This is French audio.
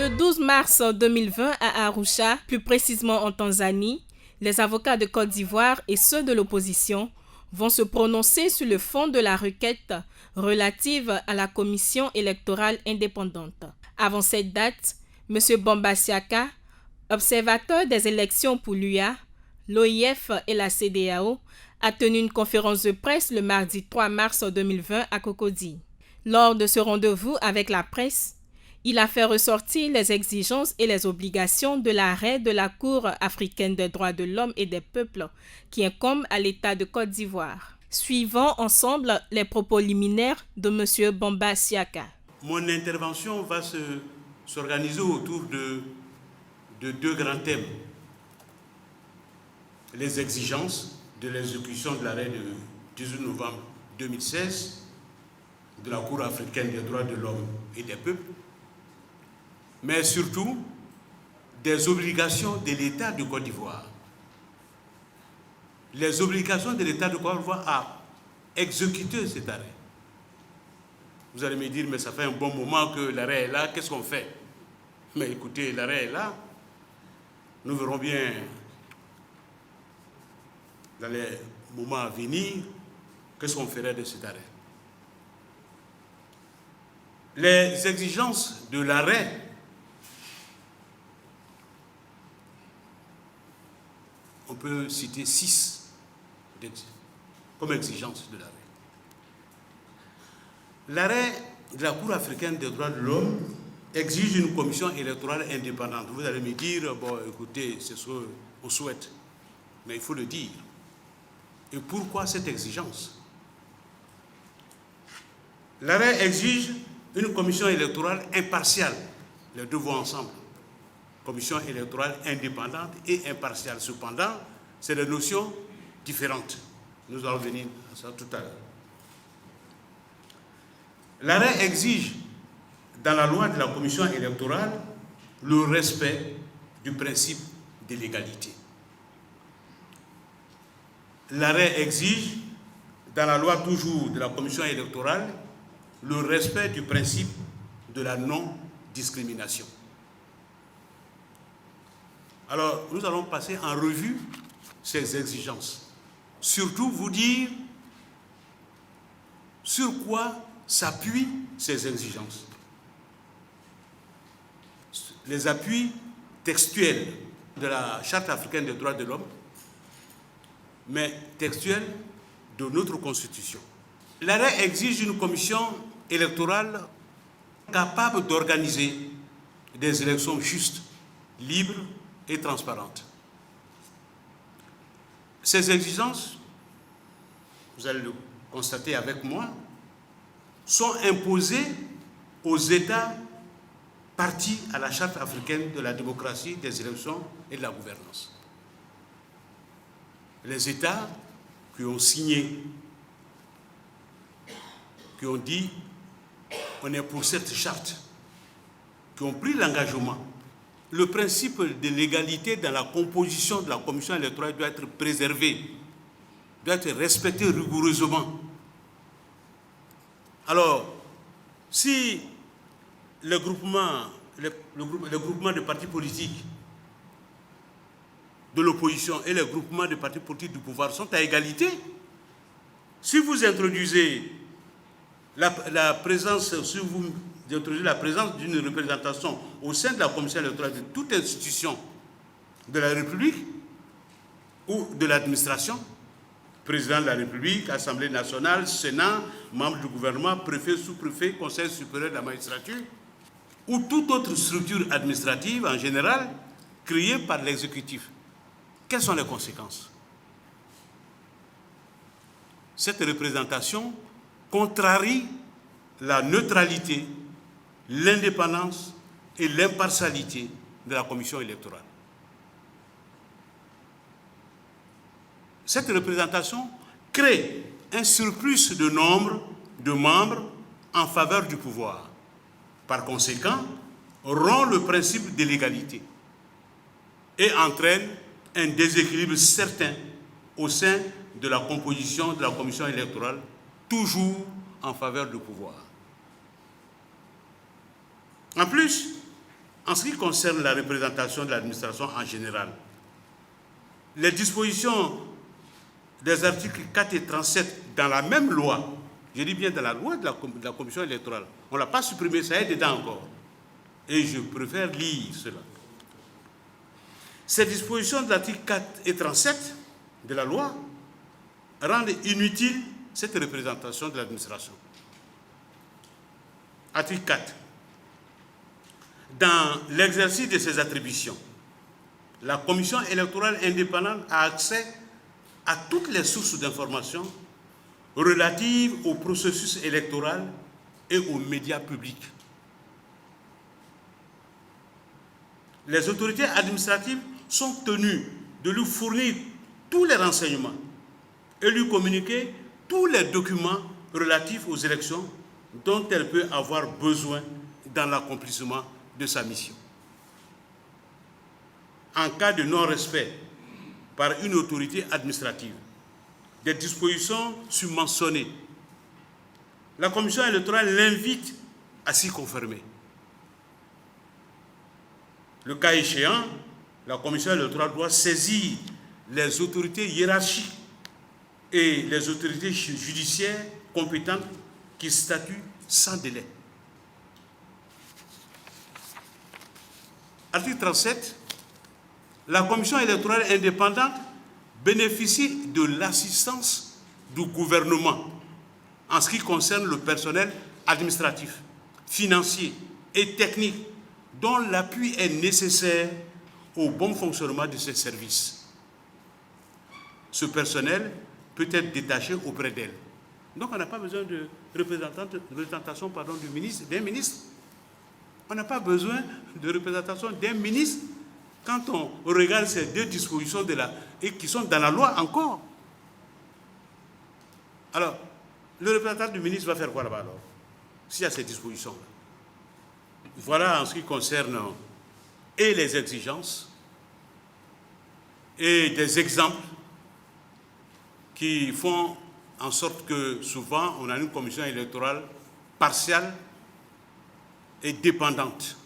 Le 12 mars 2020 à Arusha, plus précisément en Tanzanie, les avocats de Côte d'Ivoire et ceux de l'opposition vont se prononcer sur le fond de la requête relative à la commission électorale indépendante. Avant cette date, M. Bamba Siaka, observateur des élections pour l'UA, l'OIF et la CEDEAO, a tenu une conférence de presse le mardi 3 mars 2020 à Cocody. Lors de ce rendez-vous avec la presse, il a fait ressortir les exigences et les obligations de l'arrêt de la Cour africaine des droits de l'homme et des peuples qui incombe à l'État de Côte d'Ivoire. Suivons ensemble les propos liminaires de M. Bamba Siaka. Mon intervention va s'organiser autour de deux grands thèmes. Les exigences de l'exécution de l'arrêt de 18 novembre 2016 de la Cour africaine des droits de l'homme et des peuples, mais surtout des obligations de l'État de Côte d'Ivoire. Les obligations de l'État de Côte d'Ivoire à exécuter cet arrêt. Vous allez me dire, mais ça fait un bon moment que l'arrêt est là, qu'est-ce qu'on fait? Mais écoutez, l'arrêt est là. Nous verrons bien dans les moments à venir qu'est-ce qu'on ferait de cet arrêt. Les exigences de l'arrêt on peut citer 6 comme exigence de l'arrêt. L'arrêt de la Cour africaine des droits de l'homme exige une commission électorale indépendante. Vous allez me dire, bon, écoutez, c'est ce qu'on souhaite, mais il faut le dire. Et pourquoi cette exigence? L'arrêt exige une commission électorale impartiale. Les deux vont ensemble. Commission électorale indépendante et impartiale. Cependant, c'est des notions différentes. Nous allons venir à ça tout à l'heure. L'arrêt exige, dans la loi de la commission électorale, le respect du principe de l'égalité. L'arrêt exige, dans la loi toujours de la commission électorale, le respect du principe de la non-discrimination. Alors, nous allons passer en revue ces exigences. Surtout vous dire sur quoi s'appuient ces exigences. Les appuis textuels de la Charte africaine des droits de l'homme, mais textuels de notre Constitution. L'arrêt exige une commission électorale capable d'organiser des élections justes, libres et transparentes. Ces exigences, vous allez le constater avec moi, sont imposées aux États partis à la Charte africaine de la démocratie, des élections et de la gouvernance. Les États qui ont signé, qui ont dit on est pour cette charte, qui ont pris l'engagement. Le principe de l'égalité dans la composition de la commission électorale doit être préservé, doit être respecté rigoureusement. Alors, si le groupement de partis politiques de l'opposition et les groupements de partis politiques du pouvoir sont à égalité, si vous introduisez la présence d'une représentation au sein de la commission électorale de toute institution de la République ou de l'administration, président de la République, Assemblée nationale, Sénat, membres du gouvernement, préfet, sous-préfet, Conseil supérieur de la magistrature, ou toute autre structure administrative en général créée par l'exécutif. Quelles sont les conséquences? Cette représentation contrarie la neutralité, l'indépendance et l'impartialité de la commission électorale. Cette représentation crée un surplus de nombre de membres en faveur du pouvoir. Par conséquent, rompt le principe de l'égalité et entraîne un déséquilibre certain au sein de la composition de la commission électorale, toujours en faveur du pouvoir. En plus, En ce qui concerne la représentation de l'administration en général, les dispositions des articles 4 et 37 dans la même loi, je dis bien dans la loi de la commission électorale, on ne l'a pas supprimé, ça est dedans encore. Et je préfère lire cela. Ces dispositions de l'article 4 et 37 de la loi rendent inutile cette représentation de l'administration. Article 4. Dans l'exercice de ses attributions, la commission électorale indépendante a accès à toutes les sources d'informations relatives au processus électoral et aux médias publics. Les autorités administratives sont tenues de lui fournir tous les renseignements et lui communiquer tous les documents relatifs aux élections dont elle peut avoir besoin dans l'accomplissement de sa mission. En cas de non-respect par une autorité administrative des dispositions submentionnées, la commission électorale l'invite à s'y conformer. Le cas échéant, la commission électorale doit saisir les autorités hiérarchiques et les autorités judiciaires compétentes qui statuent sans délai. Article 37. La commission électorale indépendante bénéficie de l'assistance du gouvernement en ce qui concerne le personnel administratif, financier et technique dont l'appui est nécessaire au bon fonctionnement de ces services. Ce personnel peut être détaché auprès d'elle. Donc on n'a pas besoin de représentation d'un ministre. On n'a pas besoin de représentation d'un ministre quand on regarde ces deux dispositions et qui sont dans la loi encore. Alors, le représentant du ministre va faire quoi là-bas alors, s'il y a ces dispositions-là? Voilà en ce qui concerne et les exigences et des exemples qui font en sorte que souvent on a une commission électorale partiale et dépendante.